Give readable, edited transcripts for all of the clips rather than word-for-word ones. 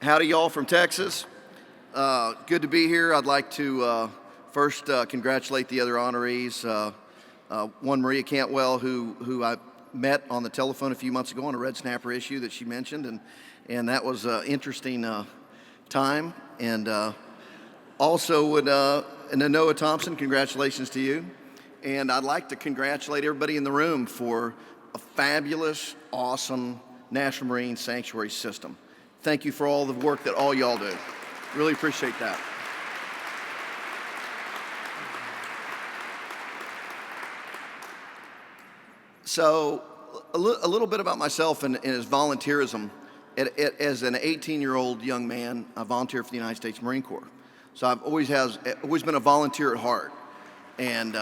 Howdy, y'all from Texas. Good to be here. I'd like to first congratulate the other honorees. One, Maria Cantwell, who I met on the telephone a few months ago on a red snapper issue that she mentioned, and that was an interesting time. And also would Noah Thompson, congratulations to you. And I'd like to congratulate everybody in the room for a fabulous, awesome National Marine Sanctuary system. Thank you for all the work that all y'all do. Really appreciate that. So a little bit about myself and his volunteerism. As an 18-year-old young man, I volunteered for the United States Marine Corps. So I've always been a volunteer at heart. And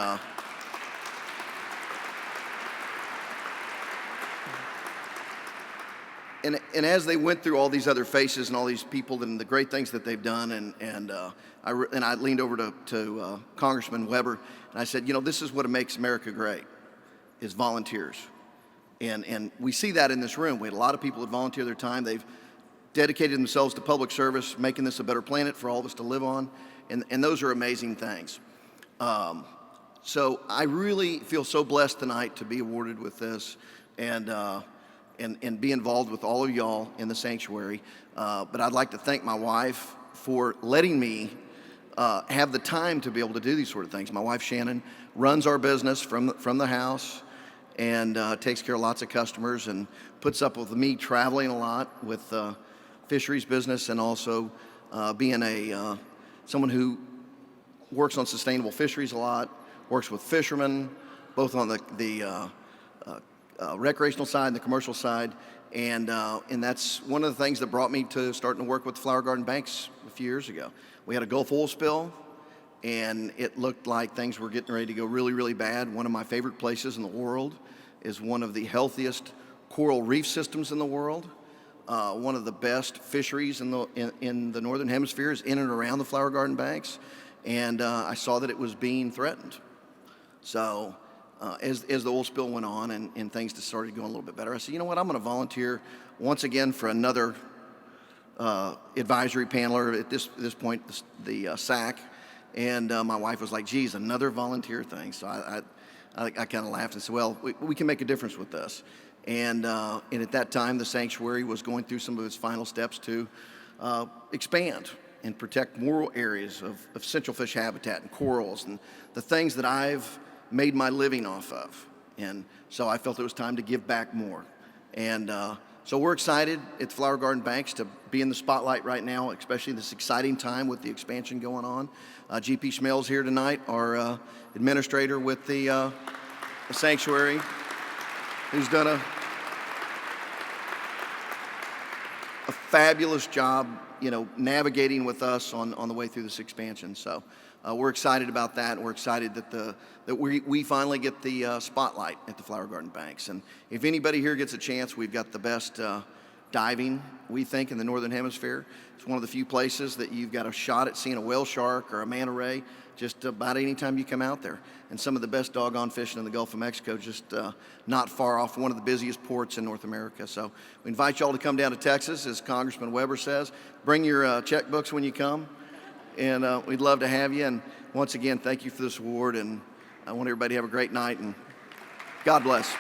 And as they went through all these other faces and all these people and the great things that they've done, I leaned over to Congressman Weber and I said, you know, this is what makes America great, is volunteers. And we see that in this room. We had a lot of people that volunteer their time. They've dedicated themselves to public service, making this a better planet for all of us to live on. And those are amazing things. So I really feel so blessed tonight to be awarded with this and be involved with all of y'all in the sanctuary. But I'd like to thank my wife for letting me have the time to be able to do these sort of things. My wife, Shannon, runs our business from the house and takes care of lots of customers and puts up with me traveling a lot with fisheries business and also being someone who works on sustainable fisheries a lot, works with fishermen, both on the recreational side and the commercial side, and that's one of the things that brought me to starting to work with Flower Garden Banks a few years ago. We had a Gulf oil spill, and it looked like things were getting ready to go really, really bad. One of my favorite places in the world is one of the healthiest coral reef systems in the world. One of the best fisheries in the Northern Hemisphere is in and around the Flower Garden Banks, and I saw that it was being threatened. So as the oil spill went on and things just started going a little bit better, I said, you know what, I'm going to volunteer once again for another advisory paneler at this point, the SAC. And my wife was like, geez, another volunteer thing. So I kind of laughed and said, well, we can make a difference with this. And at that time, the sanctuary was going through some of its final steps to expand and protect more areas of central fish habitat and corals and the things that I've made my living off of. And so I felt it was time to give back more. And so we're excited at the Flower Garden Banks to be in the spotlight right now, especially this exciting time with the expansion going on. GP Schmel's here tonight, our administrator with the sanctuary, who's done a fabulous job, you know, navigating with us on the way through this expansion. So we're excited about that, and we're excited that we finally get the spotlight at the Flower Garden Banks. And if anybody here gets a chance, we've got the best diving, we think, in the Northern Hemisphere. It's one of the few places that you've got a shot at seeing a whale shark or a manta ray just about any time you come out there. And some of the best doggone fishing in the Gulf of Mexico, just not far off one of the busiest ports in North America. So we invite y'all to come down to Texas, as Congressman Weber says. Bring your checkbooks when you come, and we'd love to have you. And once again, thank you for this award, and I want everybody to have a great night, and God bless.